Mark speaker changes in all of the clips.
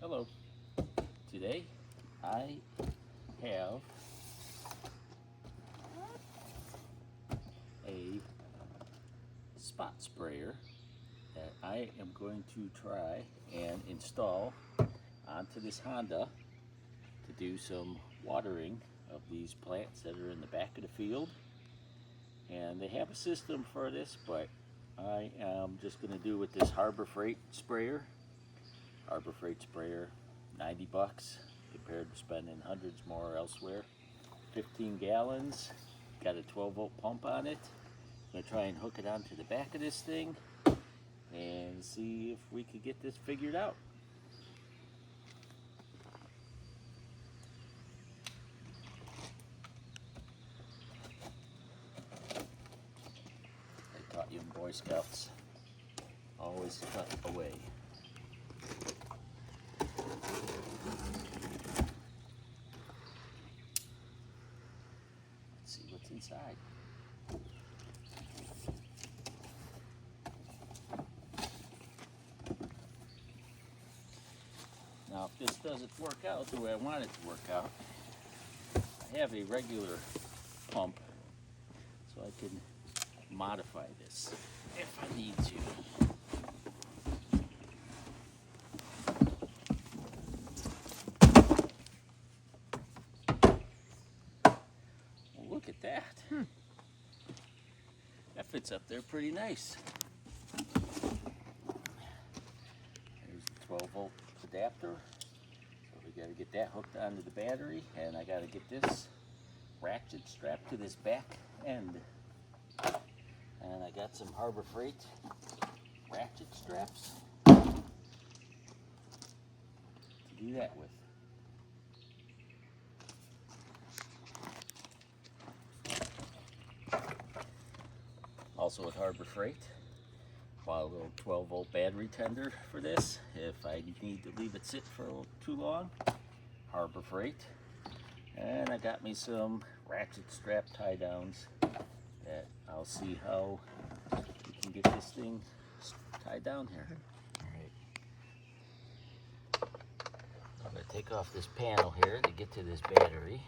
Speaker 1: Hello. Today I have a spot sprayer that I am going to try and install onto this Honda to do some watering of these plants that are in the back of the field. And they have a system for this, but I am just going to do with this Harbor Freight sprayer. Harbor Freight sprayer, 90 bucks compared to spending hundreds more elsewhere. 15 gallons, got a 12-volt pump on it. I'm going to try and hook it onto the back of this thing and see if we could get this figured out. They taught you in Boy Scouts, always cut away. Let's see what's inside. Now, if this doesn't work out the way I want it to work out, I have a regular pump, so I can modify this if I need to. Well, look at that. That fits up there pretty nice. There's the 12-volt adapter. So we got to get that hooked onto the battery, and I got to get this ratchet strapped to this back end. And I got some Harbor Freight ratchet straps to do that with. Also with Harbor Freight, bought a little 12-volt battery tender for this if I need to leave it sit for too long. Harbor Freight. And I got me some ratchet strap tie downs that I'll see how we can get this thing tied down here. Alright. I'm going to take off this panel here to get to this battery.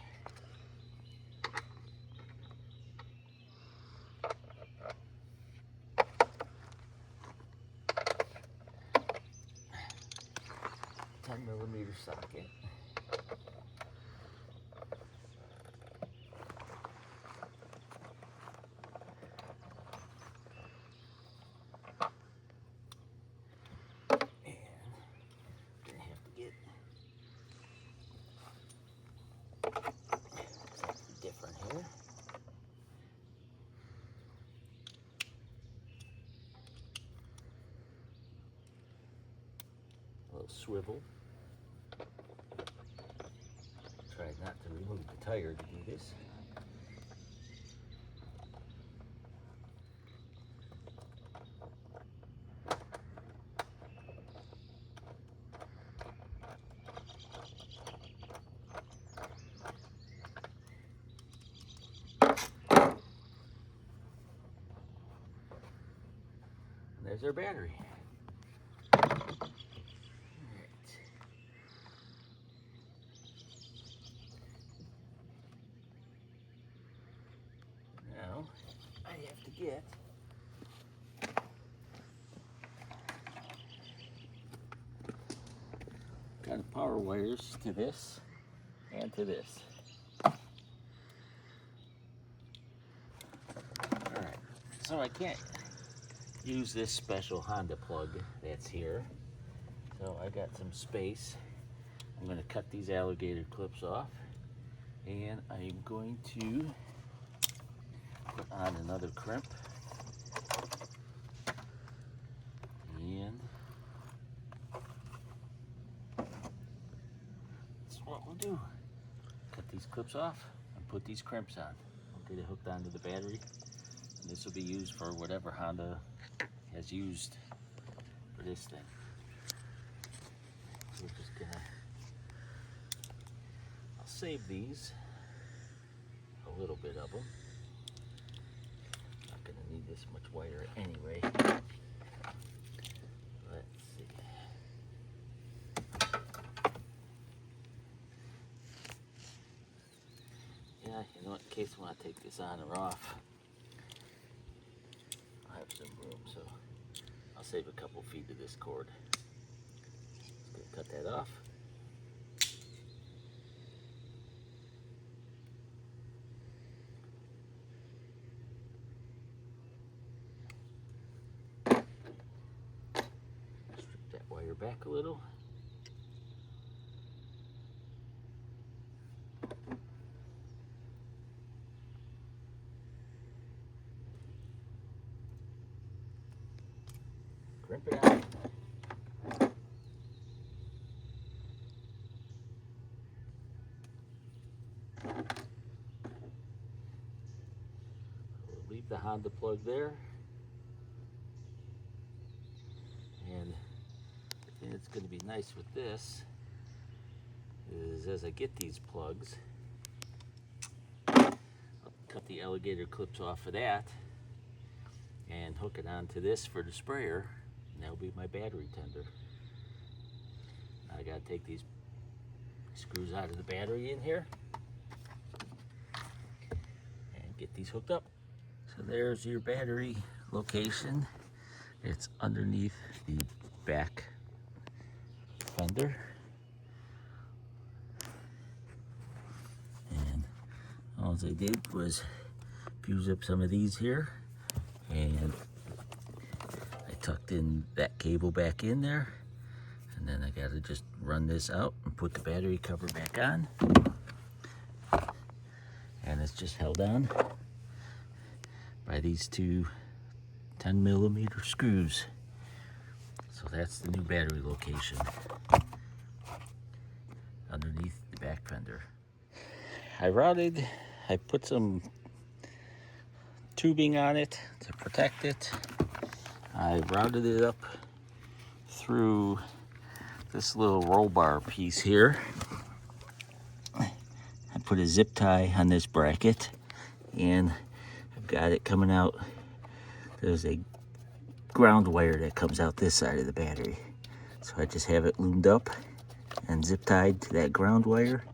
Speaker 1: Socket. And gonna have to get something different here. A little swivel. Try not to remove the tire to do this. And there's our battery. Get got power wires to this and to this. Alright, so I can't use this special Honda plug that's here, so I got some space. I'm going to cut these alligator clips off, and I'm going to put on another crimp, and that's what we'll do. Cut these clips off and put these crimps on. I'll get it hooked onto the battery, and this will be used for whatever Honda has used for this thing. So we're just gonna, I'll save these, a little bit of them. Not gonna need this much wire anyway. case I want to take this on or off, I have some room, so I'll save a couple feet of this cord. Just gonna cut that off. Strip that wire back a little. Crimp it out. We'll leave the Honda plug there. And the thing that's going to be nice with this is as I get these plugs, I'll cut the alligator clips off of that and hook it onto this for the sprayer. And that'll be my battery tender. I gotta take these screws out of the battery in here and get these hooked up. So there's your battery location. It's underneath the back fender. And all I did was fuse up some of these here, and tucked in that cable back in there, and then I gotta just run this out and put the battery cover back on, and it's just held on by these two 10mm screws. So that's the new battery location underneath the back fender. I put some tubing on it to protect it. I routed it up through this little roll bar piece here. I put a zip tie on this bracket, and I've got it coming out. There's a ground wire that comes out this side of the battery. So I just have it loomed up and zip tied to that ground wire,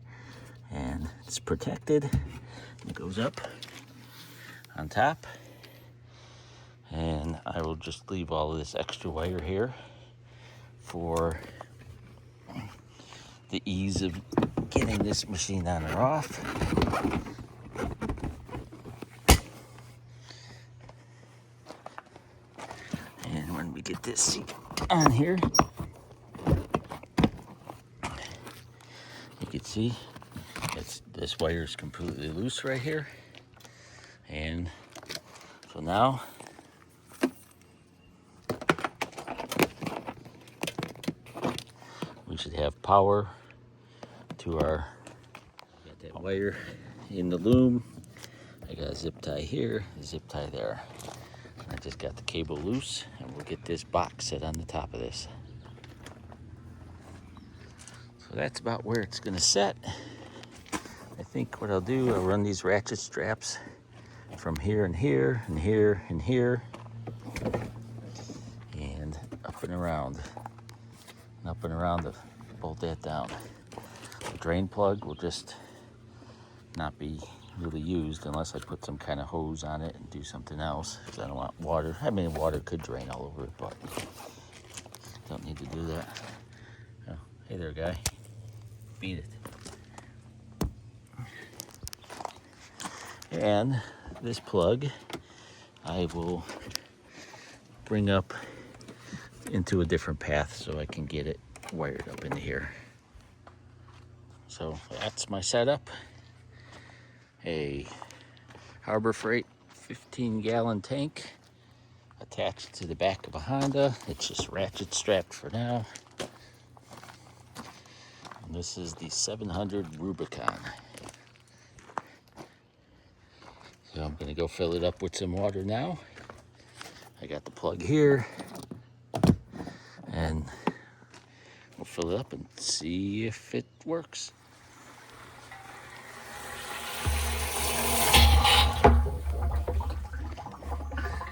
Speaker 1: and it's protected. It goes up on top. And I will just leave all of this extra wire here for the ease of getting this machine on or off. And when we get this seat on here, you can see this wire is completely loose right here. And so now we should have power to our, got that wire in the loom. I got a zip tie here, a zip tie there. I just got the cable loose, and we'll get this box set on the top of this. So that's about where it's gonna set. I think what I'll do, I'll run these ratchet straps from here and here and here and here, and up and around. Up and around to bolt that down. The drain plug will just not be really used unless I put some kind of hose on it and do something else, because I don't want water. I mean, water could drain all over it, but don't need to do that. Oh, hey there, guy. Beat it. And this plug I will bring up into a different path so I can get it wired up into here. So that's my setup. A Harbor Freight 15-gallon tank attached to the back of a Honda. It's just ratchet strapped for now. And this is the 700 Rubicon. So I'm gonna go fill it up with some water now. I got the plug here, and we'll fill it up and see if it works.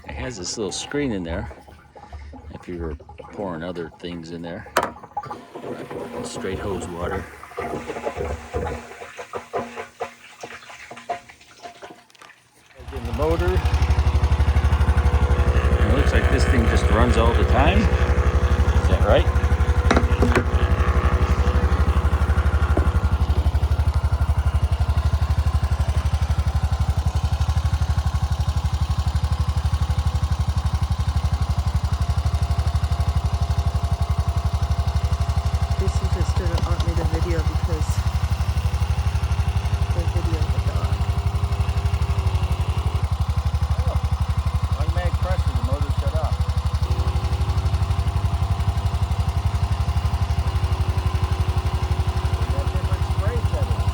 Speaker 1: It has this little screen in there if you were pouring other things in there. Straight hose water. motor. And it looks like this thing just runs all the time. Is that right?
Speaker 2: Jason just didn't want me to video because the video of the dog.
Speaker 1: Oh, automatic pressure, the motor shut off. We got different spray settings.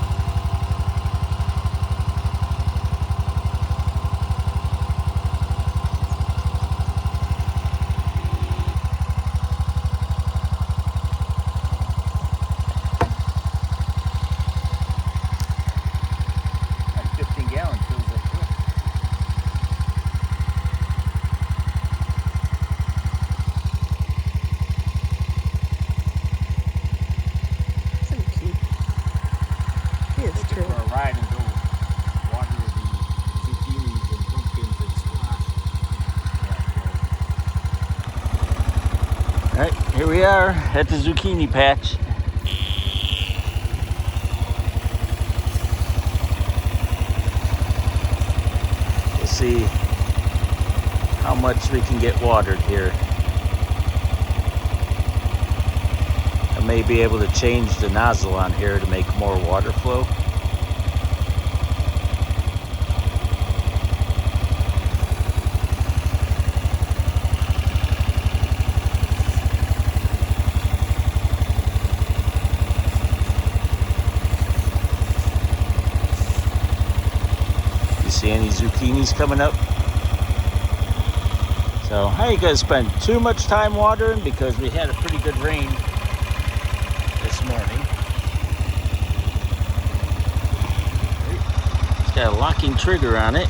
Speaker 1: Like 15 gallons fills up quick.
Speaker 2: 17. He is
Speaker 1: Take it
Speaker 2: too.
Speaker 1: for a ride and go water the zucchinis and pumpkins and squash. All right, here we are at the zucchini patch. We'll see how much we can get watered here. I may be able to change the nozzle on here to make more water flow. You see any zucchinis coming up? So I ain't gonna spend too much time watering because we had a pretty good rain this morning. It's got a locking trigger on it.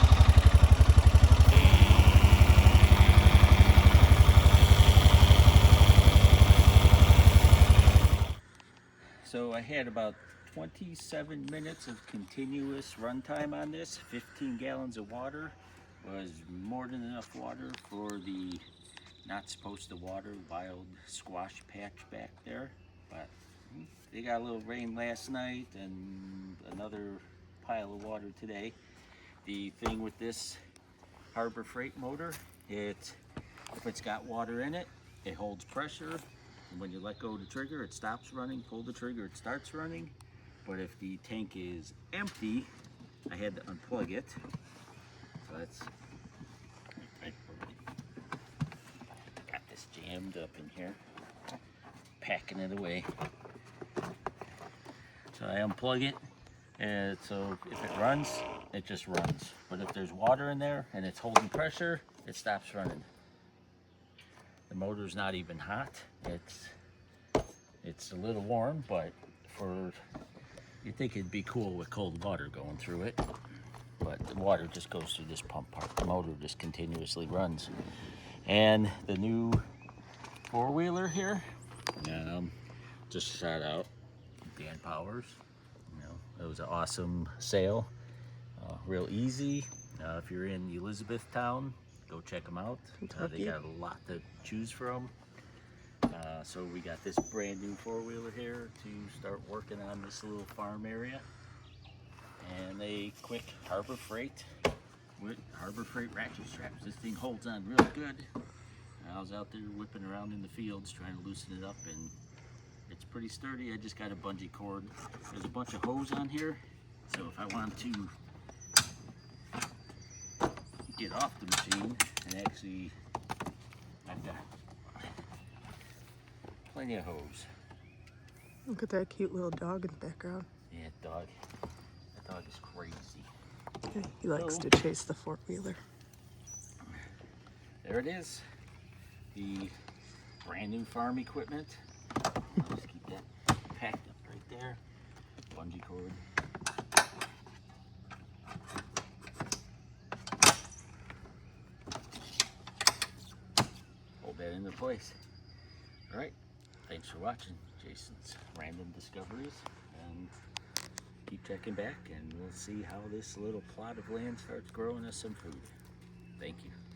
Speaker 1: So I had about 27 minutes of continuous runtime on this. 15 gallons of water was more than enough water for the not supposed to water wild squash patch back there. But they got a little rain last night and another pile of water today. The thing with this Harbor Freight motor, if it's got water in it, it holds pressure. And when you let go of the trigger, it stops running. Pull the trigger, it starts running. But if the tank is empty, I had to unplug it. So that's, I got this jammed up in here, packing it away. So I unplug it, and so if it runs, it just runs. But if there's water in there and it's holding pressure, it stops running. The motor's not even hot. It's a little warm, but you'd think it'd be cool with cold water going through it. But the water just goes through this pump part. The motor just continuously runs. And the new four-wheeler here, just shout out Dan Powers. You know, it was an awesome sale, real easy. If you're in Elizabethtown, go check them out. They got a lot to choose from. So we got this brand new four-wheeler here to start working on this little farm area. And a quick Harbor Freight with Harbor Freight ratchet straps. This thing holds on real good. I was out there whipping around in the fields trying to loosen it up, and it's pretty sturdy. I just got a bungee cord. There's a bunch of hose on here, so if I want to get off the machine and actually, I've got plenty of hose.
Speaker 2: Look at that cute little dog in the background.
Speaker 1: Yeah, dog. That dog is crazy.
Speaker 2: He likes to chase the four-wheeler.
Speaker 1: There it is. The brand new farm equipment. I'll just keep that packed up right there. Bungee cord. Hold that into place. All right. Thanks for watching Jason's Random Discoveries, and keep checking back, and we'll see how this little plot of land starts growing us some food. Thank you.